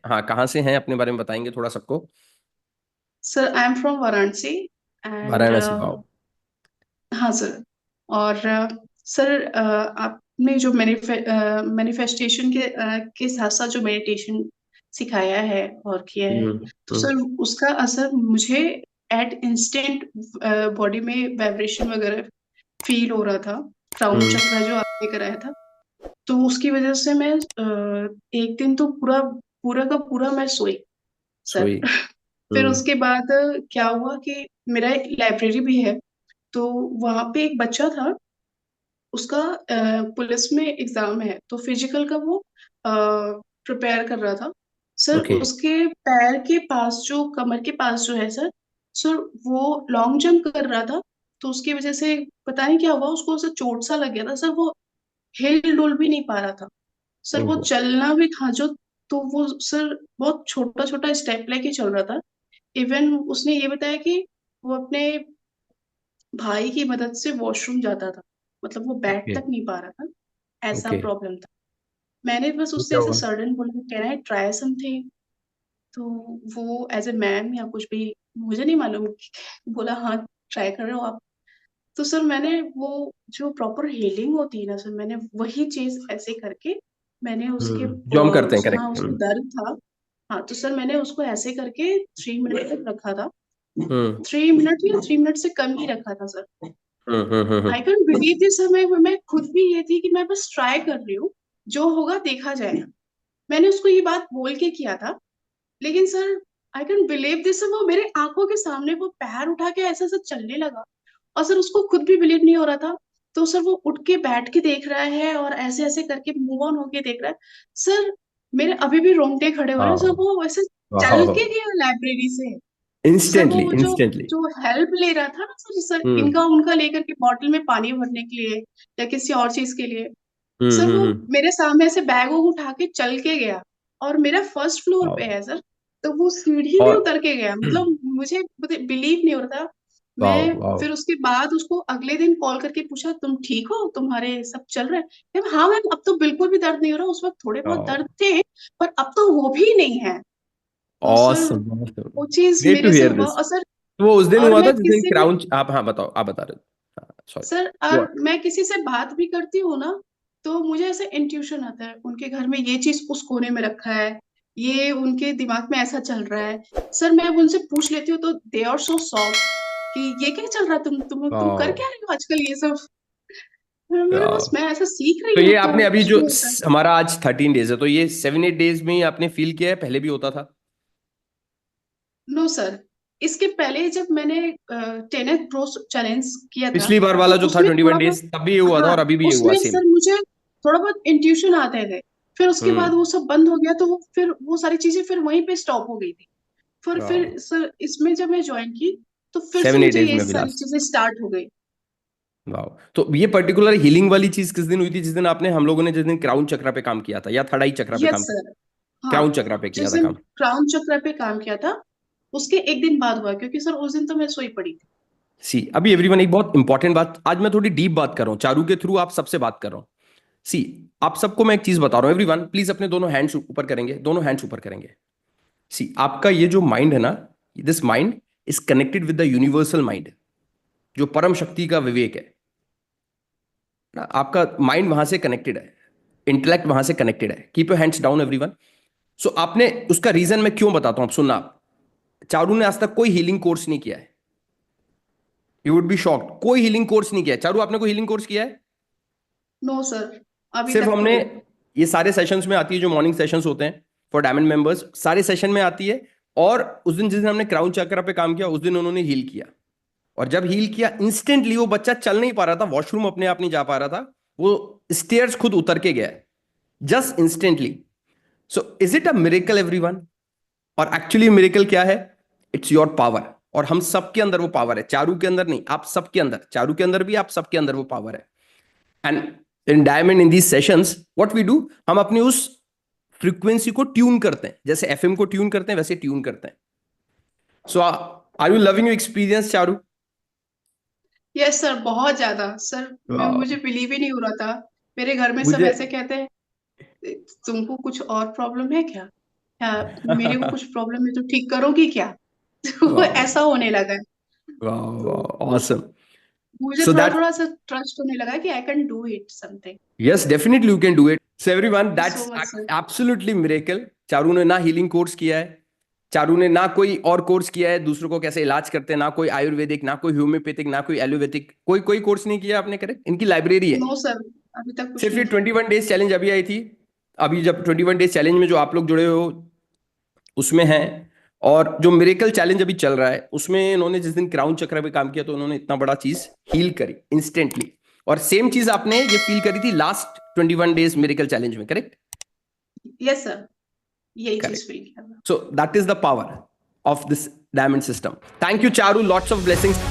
हाँ, कहाँ से हैं, अपने बारे में बताएंगे थोड़ा सबको। Sir I am from Varanasi and Varanasi, wow. हाँ सर। और सर आपने जो मैनिफेस्टेशन के साथ साथ जो मेडिटेशन सिखाया है और किया है, हम्म। तो हम्म। सर उसका असर मुझे एट इंस्टेंट बॉडी में वाइब्रेशन वगैरह फील हो रहा था। क्राउन हम्म। चक्रा जो आपने कराया था, तो उसकी वजह से मैं एक दिन तो पूरा पूरा का पूरा मैं सोई सर। सोई। फिर हम्म। उसके बाद क्या हुआ कि मेरा एक लाइब्रेरी भी है, तो वहां पे एक बच्चा था, उसका पुलिस में एग्जाम है, तो फिजिकल का वो प्रिपेयर कर रहा था। Sir okay. उसके पैर के पास जो कमर के पास जो है सर, सर वो लॉन्ग जंप कर रहा था, तो उसकी वजह से पता नहीं क्या हुआ, उसको ऐसा चोट सा लग गया था सर। वो हिल डुल भी नहीं पा रहा था सर, वो ओहो। चलना भी था जो, तो वो सर बहुत छोटा छोटा स्टेप लेके चल रहा था। इवन उसने ये बताया कि वो अपने भाई की मदद से वॉशरूम जाता था, मतलब वो बैठ ओके। तक नहीं पा रहा था, ऐसा ओके। प्रॉब्लम था। मैंने बस तो उससे क्या ऐसे हुआ? सडन बोला, कैन आई ट्राई समथिंग? तो वो एज ए मैम या कुछ भी, मुझे नहीं मालूम, बोला हाँ ट्राई कर रहे हो आप। तो सर मैंने वो जो प्रॉपर हीलिंग होती है ना सर, मैंने वही चीज ऐसे करके, मैंने उसके जो हम करते हैं, जहाँ करेक्ट। उसको हम्म। दर्द था, हाँ तो सर मैंने उसको ऐसे करके 3 मिनट तक रखा था। हम्म। 3 मिनट या 3 मिनट से कम ही रखा था sir. Hmm. I can believe this sir, मैं खुद भी ये थी कि मैं बस ट्राई कर रही हूँ, जो होगा देखा जाएगा। मैंने उसको ये बात बोल के किया था, लेकिन sir I can believe this, वो मेरे आंखों के सामने वो पैर उठा के ऐसा ऐसा चलने लगा, और सर उसको खुद भी बिलीव नहीं हो रहा था। तो सर वो उठ के बैठ के देख रहा है और ऐसे ऐसे करके मूव ऑन होके देख रहा है सर। मेरे अभी भी रोंगटे खड़े हो रहे हैं सर, हाँ। वो वैसे चल वाह। के गया लाइब्रेरी से। सर इंस्टेंटली, वो जो इंस्टेंटली। जो हेल्प ले रहा था ना सर, हम्म। इनका उनका लेकर के बॉटल में पानी भरने के लिए या किसी और चीज के लिए, हम्म। सर वो हम्म। मेरे सामने से बैग उठा के चल के गया। और मेरा फर्स्ट फ्लोर पे वाह। है सर, तो वो सीढ़ी में और उतर के गया, मतलब मुझे बिलीव नहीं हो रहा था। वाह, मैं वाह। फिर उसके बाद उसको अगले दिन कॉल करके पूछा, तुम ठीक हो, तुम्हारे सब चल रहा है? हाँ मैम, अब तो बिल्कुल भी दर्द नहीं हो रहा, उस वक्त थोड़े बहुत वाह। दर्द थे, पर अब तो वो भी नहीं है। तो सर ऑसम, ऑसम। वो चीज ग्रेट टू मेरे से हियर हुआ, दिस। और सर तो वो उस दिन और हुआ था मैं जिस दिन किसी भी क्राउन, आप हाँ बताओ, आप बता रहे थे। हाँ, सॉरी। सर और मैं किसी से बात भी करती हूँ ना, तो मुझे ऐसे इंट्यूशन आता है, उनके घर में ये चीज उस कोने में रखा है, ये उनके दिमाग में ऐसा चल रहा है। सर मैं उनसे पूछ लेती हूँ तो दे आर सो सॉफ्ट कि ये क्या चल रहा है, तुम कर वाह। क्या रहे हो आजकल ये सब। मैं वाह। बस मैं ऐसा सीख तो रही हूँ, ये तो आपने अभी जो उसमें होता है। हमारा आज 13 डेज है, तो ये 7-8 डेज में ही आपने फील किया है, पहले भी होता था? नो सर, इसके पहले जब मैंने 10th प्रो चैलेंज किया था, पिछली बार तो वाला जो था उसमें ट्वेंटी थोड़ा वन बहुत, डेज तब भी ये हुआ था हाँ और अभी भी ये हुआ उसमें सेम। सर मुझे थोड़ा बहुत इंट्यूशन आते थे। फिर उसके बाद हम्म। वो सब बंद हो गया, तो वो फिर वो सारी चीजें फिर वहीं पे स्टॉप हो गई थी। वाह। फिर सर इसमें जब मैं ज्वाइन की, तो फिर से सेवन एट मुझे डेज ये में सारी अभिलाष। चीजें स्टार्ट हो गई। वाह। तो ये पर्टिकुलर हीलिंग वाली चीज किस दिन हुई थी? जिस दिन आपने, हम लोगों ने जिस दिन क्राउन चक्रा पे काम किया था, या थर्ड आई चक्रा पे यस काम किया? सर। हाँ, क्राउन चक्रा पे किया जिस था दिन काम। क्राउन चक्र पे काम किया था, उसके एक दिन बाद हुआ, क्योंकि सर उस दिन तो मैं सोई पड़ी थी। सी, अभी एवरीवन, एक बहुत इंपॉर्टेंट बात, आज मैं थोड़ी डीप बात कर रहा हूँ, चारू के थ्रू आप सबसे बात कर रहा हूँ। सी, आप सबको मैं एक चीज बता रहा हूँ, एवरीवन प्लीज अपने दोनों हैंड्स ऊपर करेंगे, दोनों हैंड्स ऊपर करेंगे। सी, आपका ये जो माइंड है ना, this mind is connected with the universal mind, जो परम शक्ति का विवेक है ना। आपका माइंड वहां से कनेक्टेड है, इंटेलेक्ट वहां से कनेक्टेड है। Keep your hands down everyone. So आपने, उसका रीजन मैं क्यों बताता हूं, आप सुनना आप। चारू ने आज तक कोई हीलिंग कोर्स नहीं किया है। यू वुड बी शॉक्ड, कोई हीलिंग कोर्स नहीं किया है। चारू, आपने कोई हीलिंग कोर्स किया है? नो सर, अभी सिर्फ तक तो हमने, नहीं। ये सारे सेशंस में आती है, जो मॉर्निंग सेशंस होते हैं फॉर डायमंड मेंबर्स, सारे सेशन में आती है। और उस दिन जिस दिन हमने क्राउन चक्र पे काम किया, उस दिन उन्होंने हील किया। और जब हील किया, इंस्टेंटली वो बच्चा चल नहीं पा रहा था, वॉशरूम अपने आप नहीं जा पा रहा था, वो स्टेयर्स खुद उतर के गया, just instantly. So is it a miracle everyone? और एक्चुअली मिरेकल क्या है? It's your power. और हम सबके अंदर वो पावर है, चारू के अंदर नहीं, आप सबके अंदर, चारू के अंदर भी, आप सबके अंदर वो पावर है। And in diamond, in these sessions, what we do, हम अपनी उस फ्रीक्वेंसी को ट्यून करते हैं, जैसे एफएम को ट्यून करते हैं, वैसे ट्यून करते हैं। So are you loving your experience, Charu? Yes sir, बहुत ज्यादा सर। मुझे वाह। बिलीव ही नहीं हो रहा था। मेरे घर में सब मुझे ऐसे कहते हैं, तुमको कुछ और प्रॉब्लम है क्या? मेरे को कुछ प्रॉब्लम है तो ठीक करोगी क्या? तो वाह ऐसा होने लगा है। वाह तो वाह ऑसम मुझे सो थोड़ा दैट थोड़ा सा ट्रस्ट होने लगा कि I can do it something. yes definitely you can do it so everyone so that's much sir. absolutely miracle Charu ने ना हीलिंग कोर्स किया है चारू ने ना कोई और कोर्स किया है दूसरों को कैसे इलाज करते हैं ना कोई आयुर्वेदिक ना कोई होम्योपैथिक ना कोई एलोपैथिक कोई कोई कोर्स नहीं किया आपने करेक्ट इनकी लाइब्रेरी है नो सर, अभी तक कुछ सिर्फ नहीं ये किया। 21 डेज चैलेंज अभी आई थी अभी जब 21 डेज चैलेंज में जो आप लोग जुड़े हो उसमें है और जो मिरेकल चैलेंज अभी चल रहा है उसमें इन्होंने जिस दिन क्राउन चक्र पे काम किया तो उन्होंने इतना बड़ा चीज हील करी इंस्टेंटली और सेम चीज आपने ये फील करी थी लास्ट 21 डेज मिरेकल चैलेंज में करेक्ट यस सर, यही करेक्ट चीज फील किया था। so that is the power of this diamond system thank you charu lots of blessings